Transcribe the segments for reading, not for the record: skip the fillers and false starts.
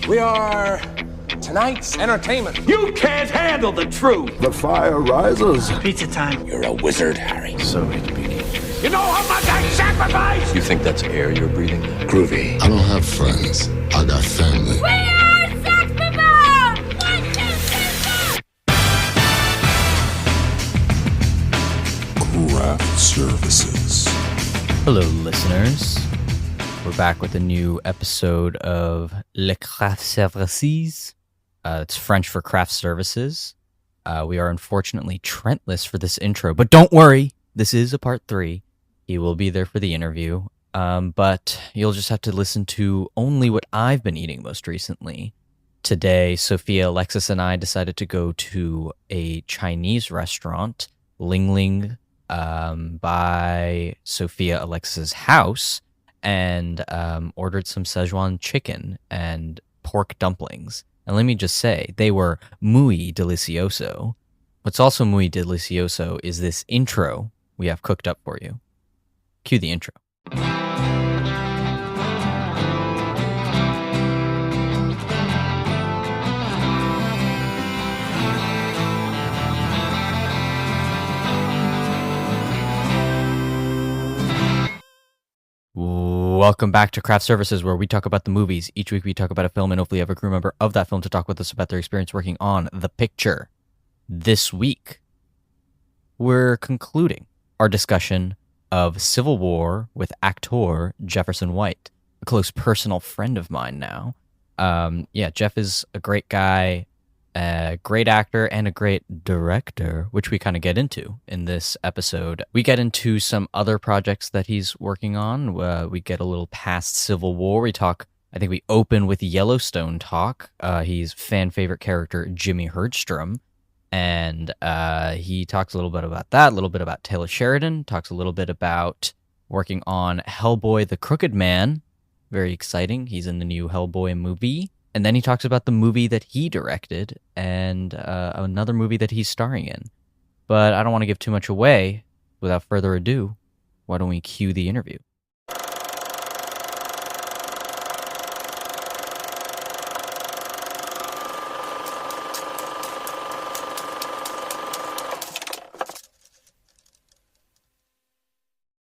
We are tonight's entertainment. You can't handle the truth. The fire rises. Pizza time. You're a wizard, Harry. So it begins. You know how much I sacrifice? You think that's air you're breathing? Groovy. I don't have friends. I got family. We are Sex Bomb! 1, 2, 3, 4! Craft Services. Hello, listeners. We're back with a new episode of Le Craft Services. It's French for craft services. We are unfortunately Trentless for this intro, but don't worry, this is a part 3. He will be there for the interview, but you'll just have to listen to only what I've been eating most recently. Today, Sophia, Alexis, and I decided to go to a Chinese restaurant, Ling Ling, by Sophia, Alexis's house, and ordered some Szechuan chicken and pork dumplings. And let me just say, they were muy delicioso. What's also muy delicioso is this intro we have cooked up for you. Cue the intro. Welcome back to Craft Services, where we talk about the movies. Each week we talk about a film and hopefully have a crew member of that film to talk with us about their experience working on the picture. This week, we're concluding our discussion of Civil War with actor Jefferson White, a close personal friend of mine now. Jeff is a great guy, a great actor, and a great director, which we kind of get into in this episode. We get into some other projects that he's working on. We get a little past Civil War. We talk, I think we open with Yellowstone talk. He's fan favorite character Jimmy Herdstrom. And he talks a little bit about that, a little bit about Taylor Sheridan, talks a little bit about working on Hellboy the Crooked Man. Very exciting. He's in the new Hellboy movie. And then he talks about the movie that he directed and another movie that he's starring in. But I don't want to give too much away. Without further ado, why don't we cue the interview?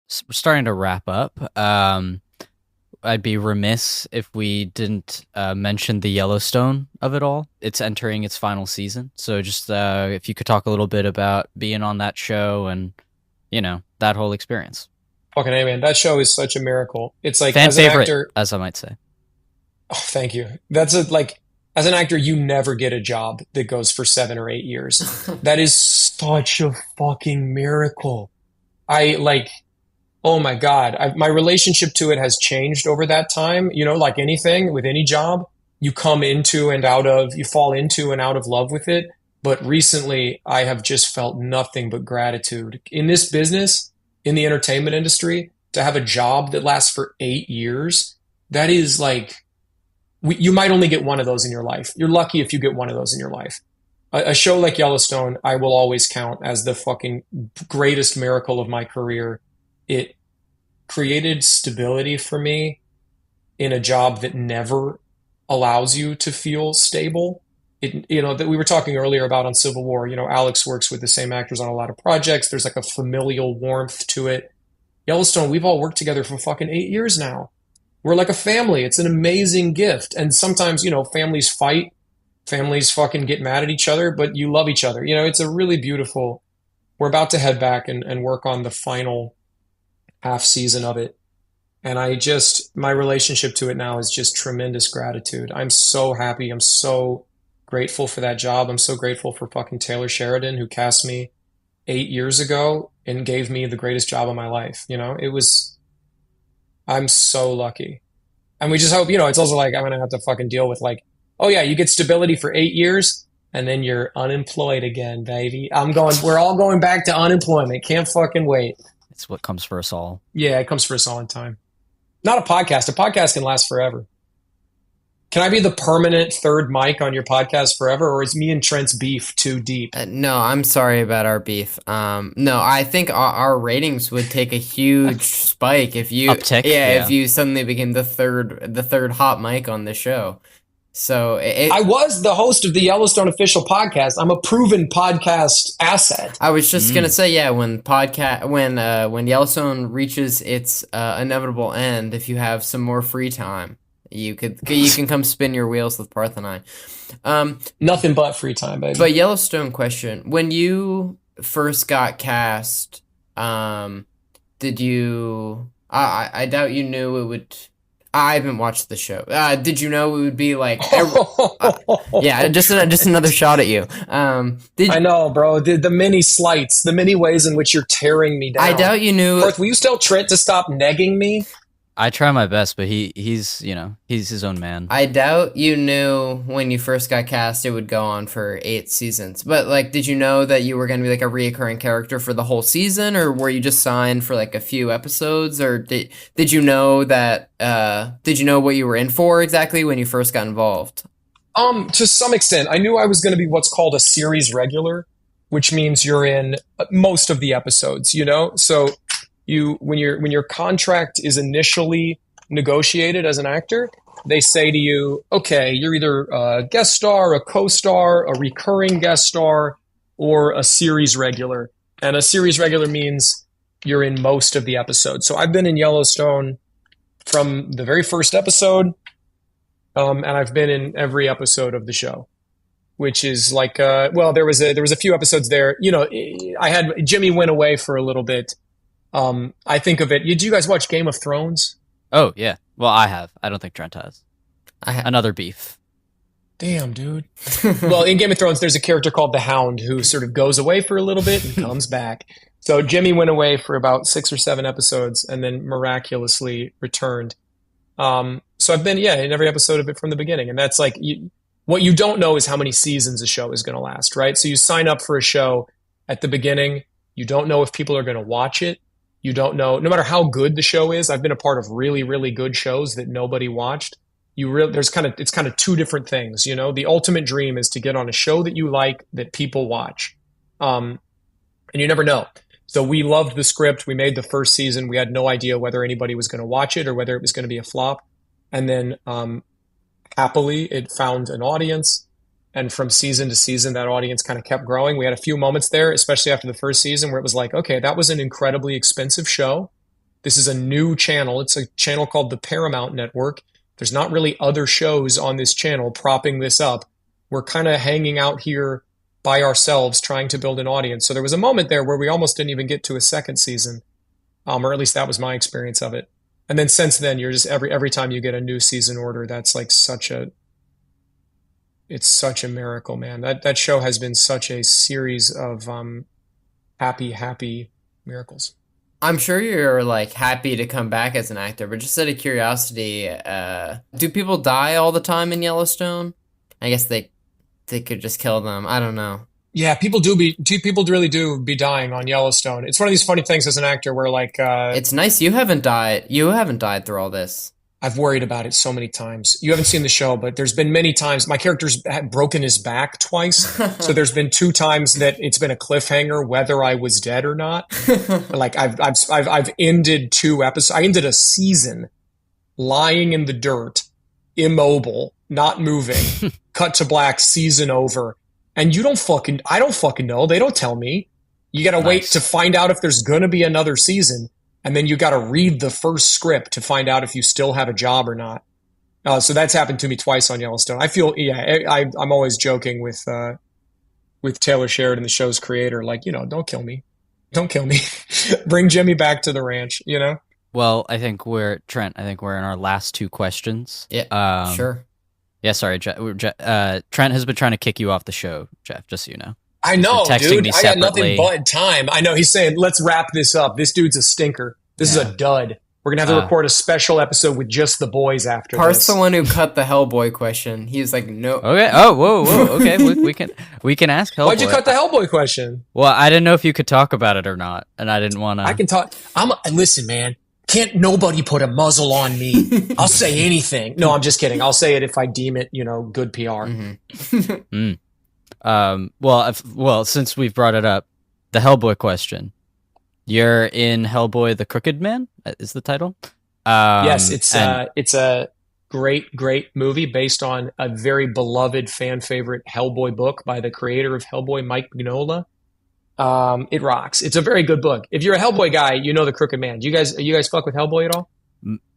So we're starting to wrap up. I'd be remiss if we didn't mention the Yellowstone of it all. It's entering its final season. So just if you could talk a little bit about being on that show and, you know, that whole experience. Fucking A, man. That show is such a miracle. It's like, Fan as an favorite, actor, as I might say. Oh, thank you. As an actor, you never get a job that goes for 7 or 8 years. That is such a fucking miracle. Oh my God, my relationship to it has changed over that time. You know, like anything with any job, you come into and out of, you fall into and out of love with it. But recently, I have just felt nothing but gratitude. In this business, in the entertainment industry, to have a job that lasts for 8 years, that is like, you might only get one of those in your life. You're lucky if you get one of those in your life. A show like Yellowstone, I will always count as the fucking greatest miracle of my career. It created stability for me in a job that never allows you to feel stable. That we were talking earlier about on Civil War, you know, Alex works with the same actors on a lot of projects. There's like a familial warmth to it. Yellowstone, we've all worked together for fucking 8 years now. We're like a family. It's an amazing gift. And sometimes, you know, families fight, families fucking get mad at each other, but you love each other. You know, it's a really beautiful, we're about to head back and work on the final half season of it. And my relationship to it now is just tremendous gratitude. I'm so happy. I'm so grateful for that job. I'm so grateful for fucking Taylor Sheridan, who cast me 8 years ago and gave me the greatest job of my life. You know, I'm so lucky. And we just hope, you know, it's also like, I'm going to have to fucking deal with like, oh yeah, you get stability for 8 years and then you're unemployed again, baby. We're all going back to unemployment. Can't fucking wait. It's what comes for us all. Yeah, it comes for us all in time. Not a podcast. A podcast can last forever. Can I be the permanent third mic on your podcast forever, or is me and Trent's beef too deep? No, I'm sorry about our beef. No, I think our ratings would take a huge spike if you uptick. If you suddenly became the third hot mic on the show. So I was the host of the Yellowstone official podcast. I'm a proven podcast asset. I was just gonna say, yeah, when Yellowstone reaches its inevitable end, if you have some more free time, you can come spin your wheels with Parth and I. Nothing but free time, baby. But Yellowstone question: when you first got cast, did you? I doubt you knew it would. I haven't watched the show. Did you know it would be like? Yeah, just another shot at you. I know, bro. The many slights, the many ways in which you're tearing me down. I doubt you knew. Parth, will you tell Trent to stop negging me? I try my best, but he's his own man. I doubt you knew when you first got cast it would go on for 8 seasons. But like, did you know that you were going to be like a reoccurring character for the whole season, or were you just signed for like a few episodes, or did you know that? Did you know what you were in for exactly when you first got involved? To some extent, I knew I was going to be what's called a series regular, which means you're in most of the episodes. You know, so. When your contract is initially negotiated as an actor, they say to you, okay, you're either a guest star, a co-star, a recurring guest star, or a series regular. And a series regular means you're in most of the episodes. So I've been in Yellowstone from the very first episode, and I've been in every episode of the show, which is like, there was a few episodes there. You know, Jimmy went away for a little bit. I think of it. Do you guys watch Game of Thrones? Oh yeah. Well, I have. I don't think Trent has. Another beef. Damn, dude. Well, in Game of Thrones, there's a character called the Hound who sort of goes away for a little bit and comes back. So Jimmy went away for about 6 or 7 episodes and then miraculously returned. So I've been, in every episode of it from the beginning. And that's like, what you don't know is how many seasons a show is going to last, right? So you sign up for a show at the beginning. You don't know if people are going to watch it. You don't know, no matter how good the show is. I've been a part of really, really good shows that nobody watched. It's kind of two different things, you know. The ultimate dream is to get on a show that you like, that people watch, and you never know. So we loved the script. We made the first season. We had no idea whether anybody was going to watch it or whether it was going to be a flop. And then happily, it found an audience. And from season to season, that audience kind of kept growing. We had a few moments there, especially after the first season, where it was like, okay, that was an incredibly expensive show. This is a new channel. It's a channel called the Paramount Network. There's not really other shows on this channel propping this up. We're kind of hanging out here by ourselves, trying to build an audience. So there was a moment there where we almost didn't even get to a second season, or at least that was my experience of it. And then since then, you're just every time you get a new season order, that's like it's such a miracle, man. That show has been such a series of happy miracles. I'm sure you're like happy to come back as an actor, but just out of curiosity, do people die all the time in Yellowstone? I guess they could just kill them. I don't know. Yeah, people really do be dying on Yellowstone. It's one of these funny things as an actor where like it's nice you haven't died. You haven't died through all this. I've worried about it so many times. You haven't seen the show, but there's been many times my character's broken his back twice. So there's been 2 times that it's been a cliffhanger whether I was dead or not. Like I've ended 2 episodes. I ended a season lying in the dirt, immobile, not moving. Cut to black, season over. And I don't fucking know. They don't tell me. You got to wait to find out if there's going to be another season. And then you got to read the first script to find out if you still have a job or not. So that's happened to me twice on Yellowstone. I feel, I'm always joking with Taylor Sheridan, the show's creator, like, you know, don't kill me. Don't kill me. Bring Jimmy back to the ranch, you know? Well, I think we're in our last 2 questions. Yeah, sure. Yeah, sorry, Trent has been trying to kick you off the show, Jeff, just so you know. I know, dude. I got nothing separately. but time. I know. He's saying, let's wrap this up. This dude's a stinker. This is a dud. We're going to have to record a special episode with just the boys after Parth's this. the one who cut the Hellboy question. He was like, no. Okay. Oh, whoa. Okay, we can ask Hellboy. Why'd you cut the Hellboy question? Well, I didn't know if you could talk about it or not, and I didn't want to. I can talk. Listen, man. Can't nobody put a muzzle on me. I'll say anything. No, I'm just kidding. I'll say it if I deem it, good PR. Mm-hmm. Well, since we've brought it up, the Hellboy question. You're in Hellboy: The Crooked Man is the title. Yes, it's a great movie based on a very beloved fan favorite Hellboy book by the creator of Hellboy, Mike Mignola. It rocks. It's a very good book. If you're a Hellboy guy, you know The Crooked Man. Do you guys fuck with Hellboy at all?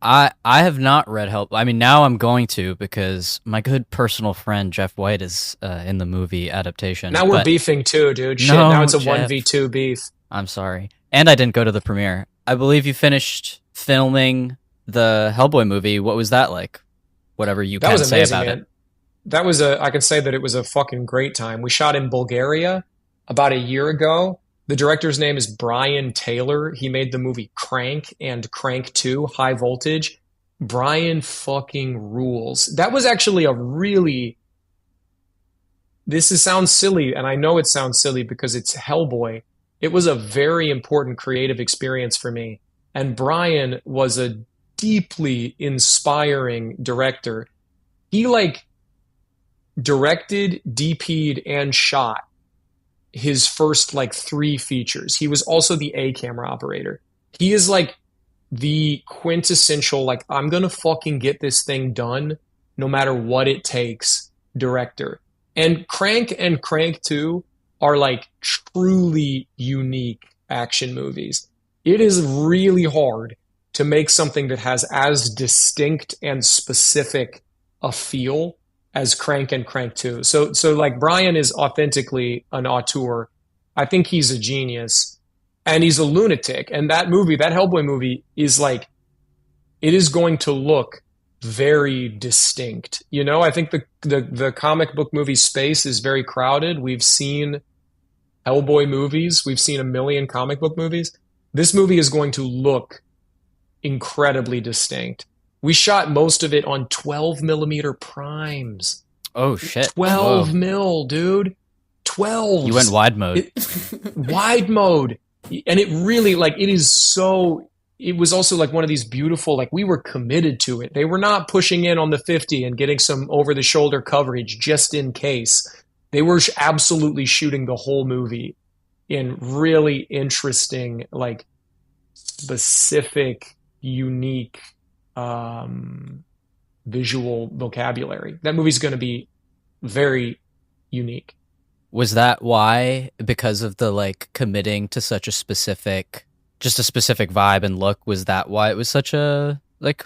I have not read Hellboy. I mean, now I'm going to because my good personal friend Jeff White is in the movie adaptation. Now we're beefing too, dude. Shit, No, now it's a Jeff. 1v2 beef. I'm sorry. And I didn't go to the premiere. I believe you finished filming the Hellboy movie. What was that like? Whatever you That can was say amazing, about man. it. That was I can say that it was a fucking great time. We shot in Bulgaria about a year ago. The director's name is Brian Taylor. He made the movie Crank and Crank 2, High Voltage. Brian fucking rules. That was actually sounds silly, and I know it sounds silly because it's Hellboy. It was a very important creative experience for me. And Brian was a deeply inspiring director. He directed, DP'd, and shot his first 3 features. He was also the A camera operator. He is the quintessential, I'm gonna fucking get this thing done no matter what it takes director. And Crank 2 are truly unique action movies. It is really hard to make something that has as distinct and specific a feel as Crank and Crank 2. So Brian is authentically an auteur. I think he's a genius and he's a lunatic. And that movie, that Hellboy movie is it is going to look very distinct. You know, I think the comic book movie space is very crowded. We've seen Hellboy movies. We've seen a million comic book movies. This movie is going to look incredibly distinct. We shot most of it on 12 millimeter primes. Oh shit! 12 mil, dude. 12. You went wide mode. Wide mode, and it really it is so. It was also one of these beautiful. We were committed to it. They were not pushing in on the 50 and getting some over the shoulder coverage just in case. They were absolutely shooting the whole movie in really interesting, specific, unique visual vocabulary. That movie's going to be very unique. Was that why? Because of the committing to such a specific vibe and look, was that why it was such a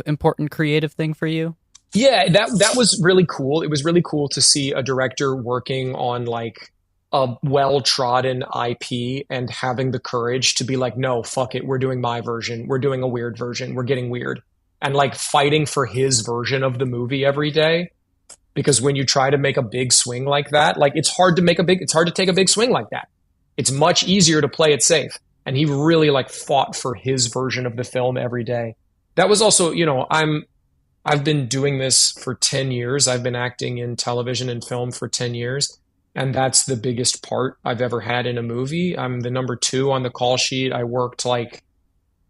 important creative thing for you? Yeah, that was really cool. It was really cool to see a director working on a well-trodden IP and having the courage to be no, fuck it, we're doing my version. We're doing a weird version. We're getting weird. And fighting for his version of the movie every day. Because when you try to make a big swing like that, it's hard to take a big swing like that. It's much easier to play it safe. And he really fought for his version of the film every day. That was also, I've been doing this for 10 years. I've been acting in television and film for 10 years. And that's the biggest part I've ever had in a movie. I'm the number 2 on the call sheet. I worked I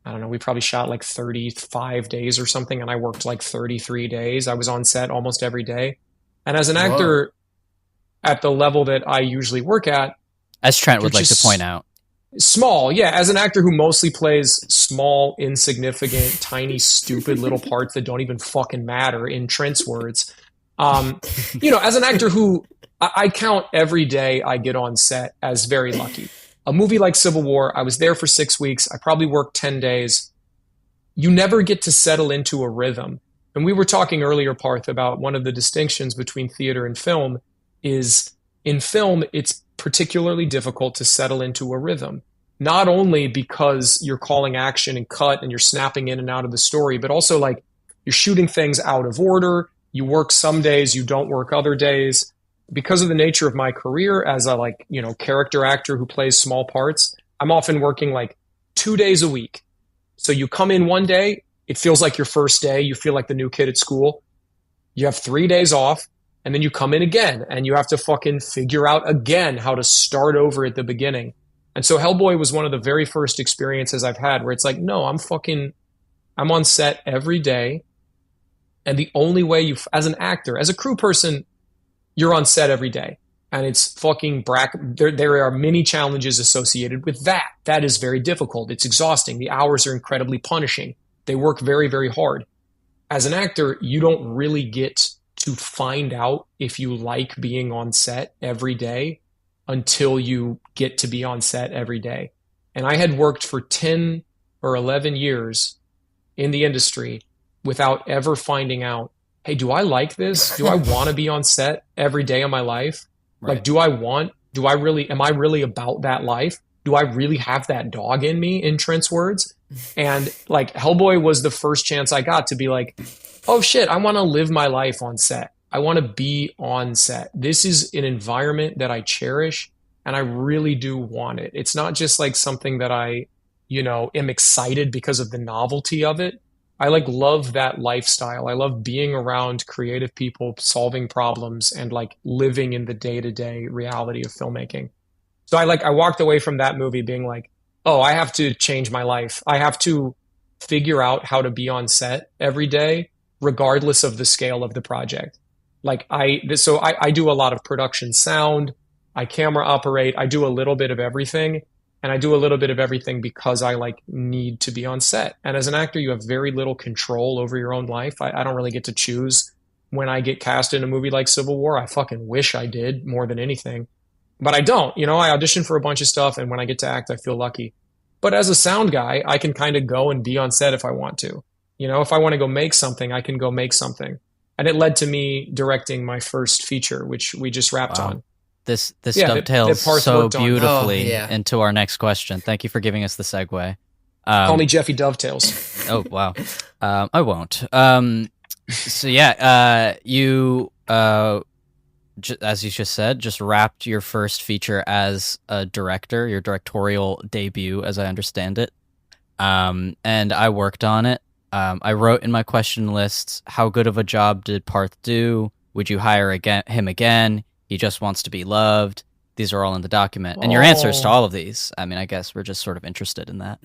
don't know, we probably shot 35 days or something. And I worked 33 days. I was on set almost every day. And as an actor at the level that I usually work at. As Trent would like to point out. Small, yeah. As an actor who mostly plays small, insignificant, tiny, stupid little parts that don't even fucking matter, in Trent's words. As an actor who I count every day I get on set as very lucky. A movie like Civil War, I was there for 6 weeks. I probably worked 10 days. You never get to settle into a rhythm. And we were talking earlier, Parth, about one of the distinctions between theater and film is in film, it's particularly difficult to settle into a rhythm. Not only because you're calling action and cut and you're snapping in and out of the story, but also you're shooting things out of order. You work some days, you don't work other days. Because of the nature of my career as a character actor who plays small parts, I'm often working 2 days a week. So you come in one day, it feels like your first day, you feel like the new kid at school. You have 3 days off, and then you come in again, and you have to fucking figure out again how to start over at the beginning. And so Hellboy was one of the very first experiences I've had where it's no, I'm on set every day. And the only way as an actor, as a crew person, you're on set every day. And it's fucking there are many challenges associated with that. That is very difficult. It's exhausting. The hours are incredibly punishing. They work very, very hard. as an actor, you don't really get to find out if you like being on set every day until you get to be on set every day. And I had worked for 10 or 11 years in the industry without ever finding out, hey, do I like this? Do I want to be on set every day of my life? Right. Like, am I really about that life? Do I really have that dog in me, in Trent's words? And like Hellboy was the first chance I got to be like, oh shit, I want to live my life on set. I want to be on set. This is an environment that I cherish and I really do want it. It's not just like something that I, am excited because of the novelty of it. I like love that lifestyle. I love being around creative people, solving problems and like living in the day-to-day reality of filmmaking. So I walked away from that movie being like, oh, I have to change my life. I have to figure out how to be on set every day, regardless of the scale of the project. I do a lot of production sound. I camera operate. I do a little bit of everything. And I do a little bit of everything because I need to be on set. And as an actor, you have very little control over your own life. I don't really get to choose when I get cast in a movie like Civil War. I fucking wish I did more than anything. But I don't, I audition for a bunch of stuff. And when I get to act, I feel lucky. But as a sound guy, I can kind of go and be on set if I want to. If I want to go make something, I can go make something. And it led to me directing my first feature, which we just wrapped on. This dovetails so beautifully Oh, yeah. into our next question. Thank you for giving us the segue. Call me Jeffy Dovetails. Oh, wow. I won't. So yeah, you, as you just said, just wrapped your first feature as a director, your directorial debut, as I understand it. And I worked on it. I wrote in my question lists, how good of a job did Parth do? Would you hire him again? He just wants to be loved. These are all in the document. And your answers to all of these, I mean, I guess we're just sort of interested in that.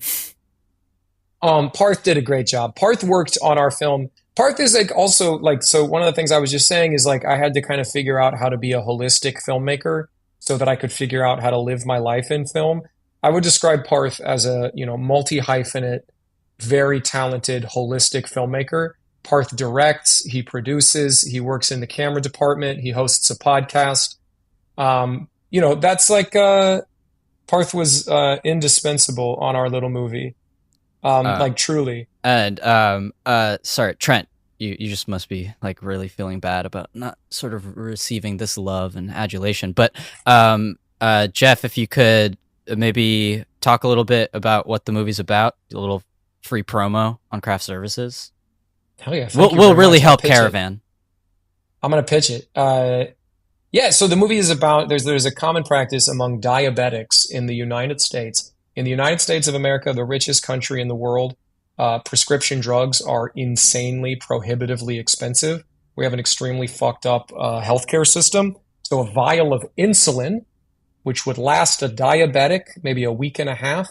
Parth did a great job. Parth worked on our film. Parth is so one of the things I was just saying is I had to kind of figure out how to be a holistic filmmaker so that I could figure out how to live my life in film. I would describe Parth as a, multi-hyphenate, very talented, holistic filmmaker. Parth directs, he produces, he works in the camera department, he hosts a podcast. That's Parth was indispensable on our little movie. Truly. And sorry, Trent, you just must be really feeling bad about not sort of receiving this love and adulation. But Jeff, if you could maybe talk a little bit about what the movie's about, a little free promo on Craft Services. Hell yeah. We'll really help Caravan. I'm going to pitch it. So the movie is about, there's a common practice among diabetics in the United States. In the United States of America, the richest country in the world, prescription drugs are insanely, prohibitively expensive. We have an extremely fucked up healthcare system. So a vial of insulin, which would last a diabetic maybe a week and a half,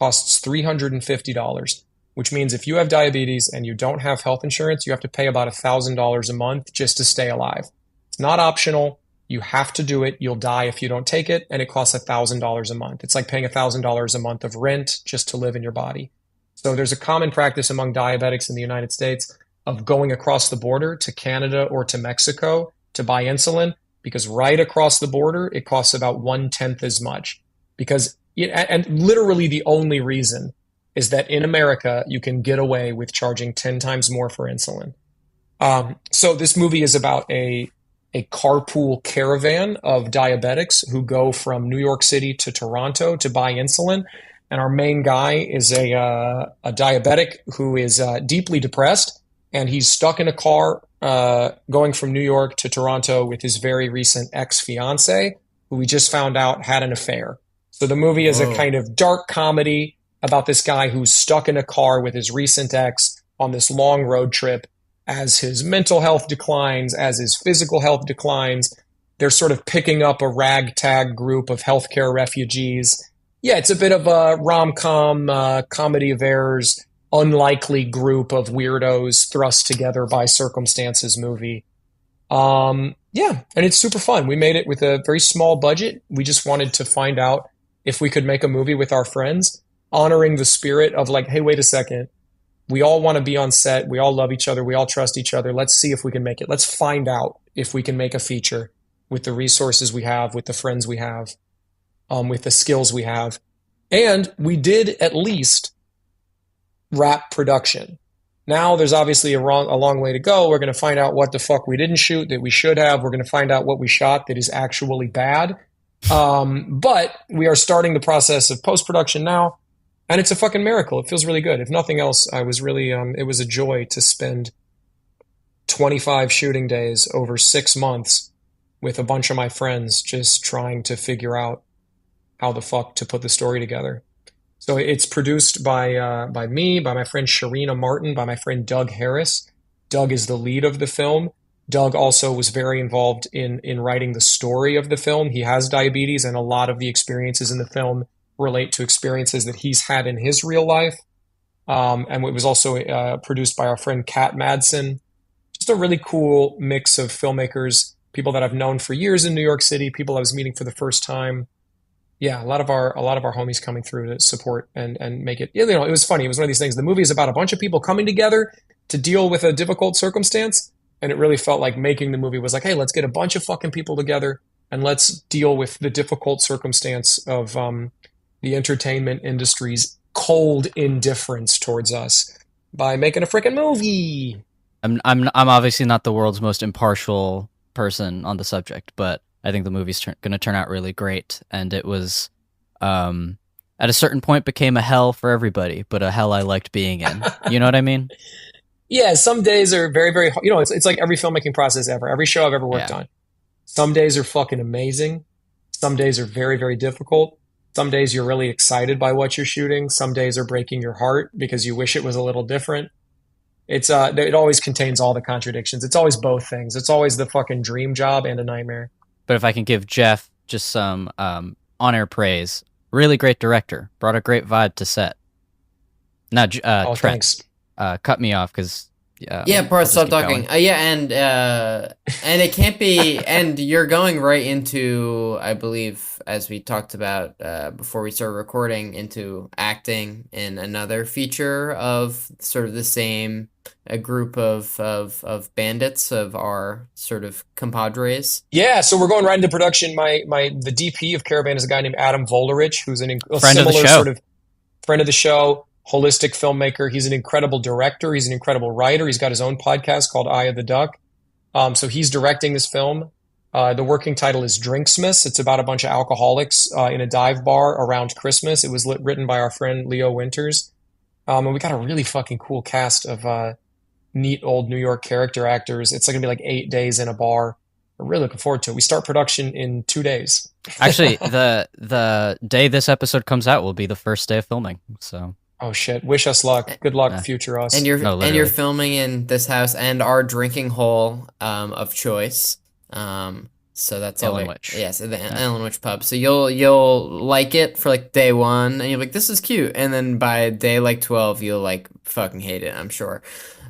costs $350. Which means if you have diabetes and you don't have health insurance, you have to pay about $1,000 a month just to stay alive. It's not optional. You have to do it. You'll die if you don't take it, and it costs $1,000 a month. It's like paying $1,000 a month of rent just to live in your body. So there's a common practice among diabetics in the United States of going across the border to Canada or to Mexico to buy insulin, because right across the border, it costs about 1/10 as much. And literally the only reason is that in America, you can get away with charging 10 times more for insulin. So this movie is about a carpool caravan of diabetics who go from New York City to Toronto to buy insulin. And our main guy is a diabetic who is deeply depressed, and he's stuck in a car going from New York to Toronto with his very recent ex-fiance, who we just found out had an affair. So the movie is a kind of dark comedy about this guy who's stuck in a car with his recent ex on this long road trip. As his mental health declines, as his physical health declines, they're sort of picking up a ragtag group of healthcare refugees. Yeah, it's a bit of a rom-com, comedy of errors, unlikely group of weirdos thrust together by circumstances movie. And it's super fun. We made it with a very small budget. We just wanted to find out if we could make a movie with our friends, honoring the spirit of hey, wait a second. We all want to be on set. We all love each other. We all trust each other. Let's see if we can make it. Let's find out if we can make a feature with the resources we have, with the friends we have, with the skills we have. And we did at least wrap production. Now there's obviously a long way to go. We're going to find out what the fuck we didn't shoot that we should have. We're going to find out what we shot that is actually bad. But we are starting the process of post-production now, and it's a fucking miracle. It feels really good. If nothing else, I was really, it was a joy to spend 25 shooting days over 6 months with a bunch of my friends just trying to figure out how the fuck to put the story together. So it's produced by me, by my friend Sharina Martin, by my friend Doug Harris. Doug is the lead of the film. Doug also was very involved in writing the story of the film. He has diabetes, and a lot of the experiences in the film relate to experiences that he's had in his real life. And it was also produced by our friend Kat Madsen. Just a really cool mix of filmmakers, people that I've known for years in New York City, people I was meeting for the first time. Yeah, a lot of our homies coming through to support and make it. You know, it was funny. It was one of these things. The movie is about a bunch of people coming together to deal with a difficult circumstance, and it really felt like making the movie was like, hey, let's get a bunch of fucking people together and let's deal with the difficult circumstance of the entertainment industry's cold indifference towards us by making a freaking movie. I'm obviously not the world's most impartial person on the subject, but I think the movie's going to turn out really great. And it was, at a certain point, became a hell for everybody, but a hell I liked being in. You know what I mean? Yeah, some days are very, very, you know, it's like every filmmaking process ever, every show I've ever worked on. Some days are fucking amazing. Some days are very, very difficult. Some days you're really excited by what you're shooting. Some days are breaking your heart because you wish it was a little different. It always contains all the contradictions. It's always both things. It's always the fucking dream job and a nightmare. But if I can give Jeff just some on-air praise, really great director, brought a great vibe to set. Now, Trent, thanks. Cut me off because Parth, stop talking. And it can't be. And you're going right into, I believe, as we talked about before we started recording, into acting in another feature of sort of the same a group of bandits of our sort of compadres. Yeah, so we're going right into production. The DP of Caravan is a guy named Adam Volerich, who's a friend of the show. Sort of friend of the show, holistic filmmaker. He's an incredible director. He's an incredible writer. He's got his own podcast called Eye of the Duck. So he's directing this film. The working title is Drinksmas. It's about a bunch of alcoholics in a dive bar around Christmas. It was written by our friend Leo Winters. And we got a really fucking cool cast of neat old New York character actors. It's going to be like 8 days in a bar. We're really looking forward to it. We start production in 2 days. Actually, the day this episode comes out will be the first day of filming. So. Oh shit! Wish us luck. Good luck, future us. And you're filming in this house and our drinking hole of choice. So that's Ellenwich. Yes, the Ellenwich pub. So you'll like it for like day 1, and you're like, this is cute, and then by day like 12, you'll like fucking hate it. I'm sure.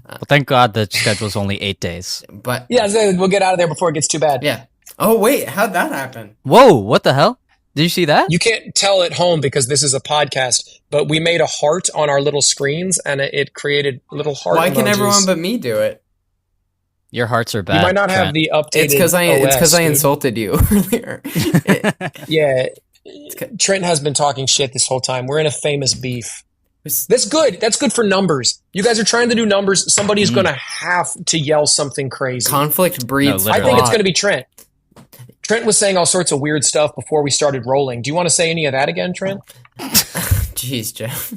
Well, thank God the schedule's only 8 days. But yeah, we'll get out of there before it gets too bad. Yeah. Oh wait, how'd that happen? Whoa! What the hell? Did you see that? You can't tell at home because this is a podcast, but we made a heart on our little screens, and it created little heart. Why emojis. can everyone but me do it? Your hearts are bad. You might not Trent. have the updated. It's because I dude. insulted you earlier. Yeah, Trent has been talking shit this whole time. We're in a famous beef. That's good. That's good for numbers. You guys are trying to do numbers. Somebody's going to have to yell something crazy. Conflict breeds. I think it's going to be Trent. Trent was saying all sorts of weird stuff before we started rolling. Do you want to say any of that again, Trent? Jeez, Jeff.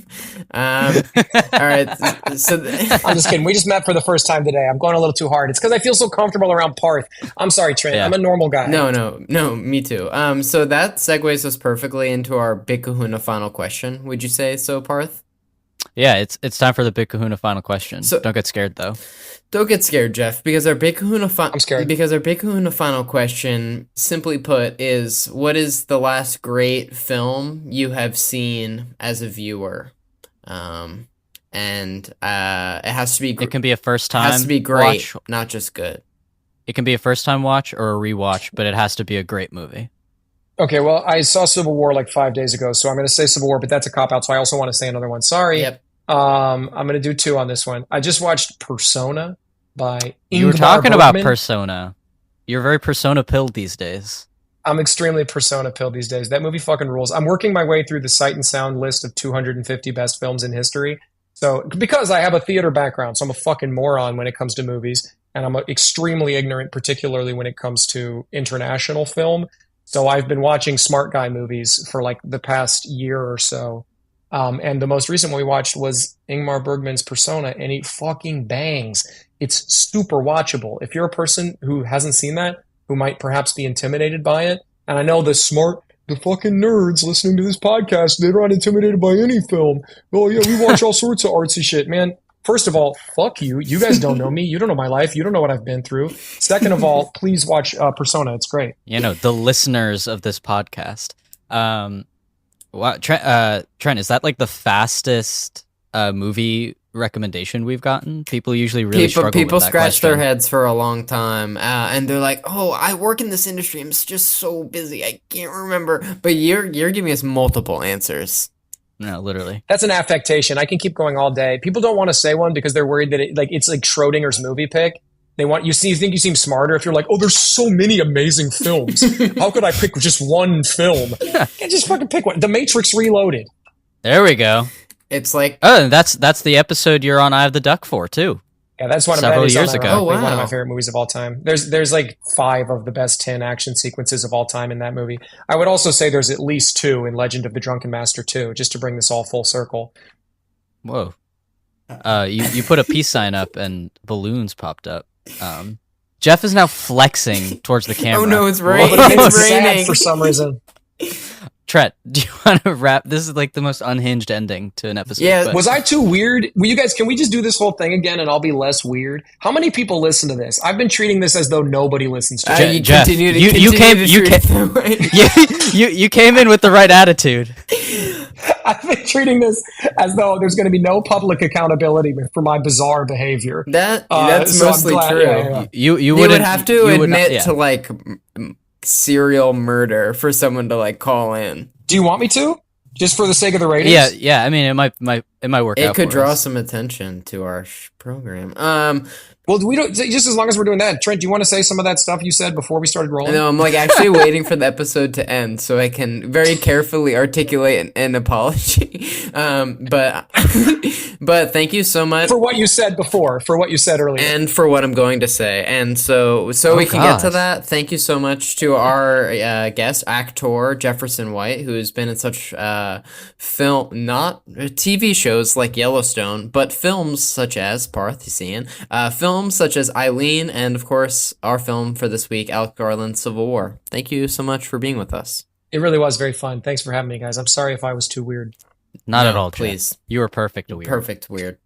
All right. So I'm just kidding. We just met for the first time today. I'm going a little too hard. It's because I feel so comfortable around Parth. I'm sorry, Trent. Yeah. I'm a normal guy. No, me too. So that segues us perfectly into our Big Kahuna final question. Would you say so, Parth? Yeah, it's time for the Big Kahuna final question. So, don't get scared, though. Don't get scared, Jeff, because our Big Kahuna I'm scared. Because our Big Kahuna final question, simply put, is what is the last great film you have seen as a viewer? And it has to be. It can be a first time. It has to be great, watch. not just good. It can be a first time watch or a rewatch, but it has to be a great movie. Okay, well, I saw Civil War like 5 days ago, so I'm going to say Civil War, but that's a cop-out, so I also want to say another one. Sorry. Yep. I'm gonna do two on this one. I just watched Persona by You were Ingmar talking about Bergman. Persona. You're very Persona pilled these days. I'm extremely Persona pilled these days. That movie fucking rules. I'm working my way through the Sight and Sound list of 250 best films in history. So, because I have a theater background, so I'm a fucking moron when it comes to movies, and I'm extremely ignorant, particularly when it comes to international film. So I've been watching smart guy movies for like the past year or so. And the most recent one we watched was Ingmar Bergman's Persona, and it fucking bangs. It's super watchable. If you're a person who hasn't seen that, who might perhaps be intimidated by it, and I know the fucking nerds listening to this podcast, they're not intimidated by any film. Oh yeah, we watch all sorts of artsy shit, man. First of all, fuck you. You guys don't know me. You don't know my life. You don't know what I've been through. Second of all, please watch Persona. It's great. You know, the listeners of this podcast. Trent, is that like the fastest movie recommendation we've gotten? People usually really struggle People with that scratch their question. heads for a long time, and they're like, "Oh, I work in this industry. I'm just so busy. I can't remember." But you're giving us multiple answers. No, literally. That's an affectation. I can keep going all day. People don't want to say one because they're worried that it's like Schrodinger's movie pick. They want you think you seem smarter if you're like, oh, there's so many amazing films. How could I pick just one film? Yeah, just fucking pick one. The Matrix Reloaded. There we go. It's like, Oh, and that's the episode you're on Eye of the Duck for too. Yeah, that's one Several of years ago. Oh, wow. One of my favorite movies of all time. There's like 5 of the best 10 action sequences of all time in that movie. I would also say there's at least 2 in Legend of the Drunken Master 2, just to bring this all full circle. Whoa. You put a peace sign up and balloons popped up. Jeff is now flexing towards the camera. oh no, it's raining. But it makes It's me sad raining. for some reason. Trent, do you want to wrap? This is like the most unhinged ending to an episode. Yeah, but- Was I too weird? Well, you guys, can we just do this whole thing again and I'll be less weird? How many people listen to this? I've been treating this as though nobody listens to it. You Jeff, continue to you came- to you treat came- it that way. you came in with the right attitude. I've been treating this as though there's going to be no public accountability for my bizarre behavior. That's So I'm mostly glad- true. yeah. You You wouldn't would have to you would not- admit yeah. to like serial murder for someone to like call in. Do you want me to? Just for the sake of the ratings? Yeah. I mean, it might work. It out could for draw us. some attention to our program. Well, we don't. Just as long as we're doing that, Trent, do you want to say some of that stuff you said before we started rolling? No, I'm like actually waiting for the episode to end so I can very carefully articulate an apology. But thank you so much. For what you said before, for what you said earlier. And for what I'm going to say. And so we can get to gosh. that. Thank you so much to our guest, actor Jefferson White, who has been in such film, not TV shows like Yellowstone, but films such as Parth, films such as Eileen, and of course, our film for this week, Alec Garland's Civil War. Thank you so much for being with us. It really was very fun. Thanks for having me, guys. I'm sorry if I was too weird. Not No, at all, Jeff. please. You were perfect. Weird. Perfect weird.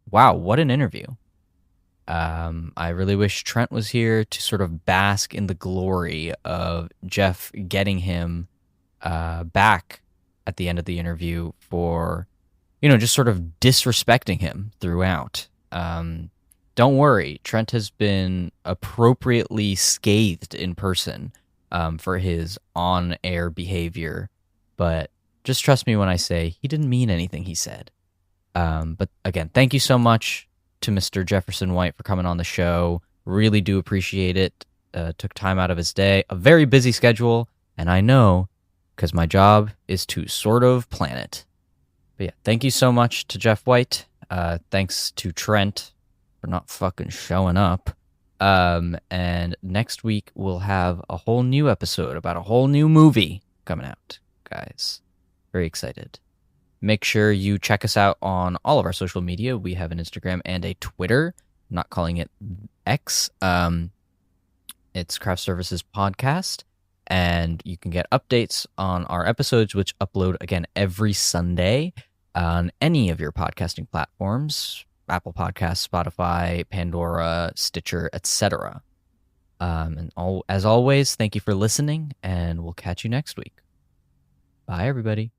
Wow, what an interview. I really wish Trent was here to sort of bask in the glory of Jeff getting him back at the end of the interview for, just sort of disrespecting him throughout. Don't worry, Trent has been appropriately scathed in person for his on-air behavior, but just trust me when I say he didn't mean anything he said. But again, thank you so much to Mr. Jefferson White for coming on the show. Really do appreciate it. Took time out of his day, a very busy schedule, and I know because my job is to sort of plan it. But yeah, thank you so much to Jeff White. Thanks to Trent for not fucking showing up. And next week we'll have a whole new episode about a whole new movie coming out, guys. Very excited. Make sure you check us out on all of our social media. We have an Instagram and a Twitter. I'm not calling it X. It's Craft Services Podcast. And you can get updates on our episodes, which upload again every Sunday on any of your podcasting platforms. Apple Podcasts, Spotify, Pandora, Stitcher, etc. As always, thank you for listening, and we'll catch you next week. Bye, everybody.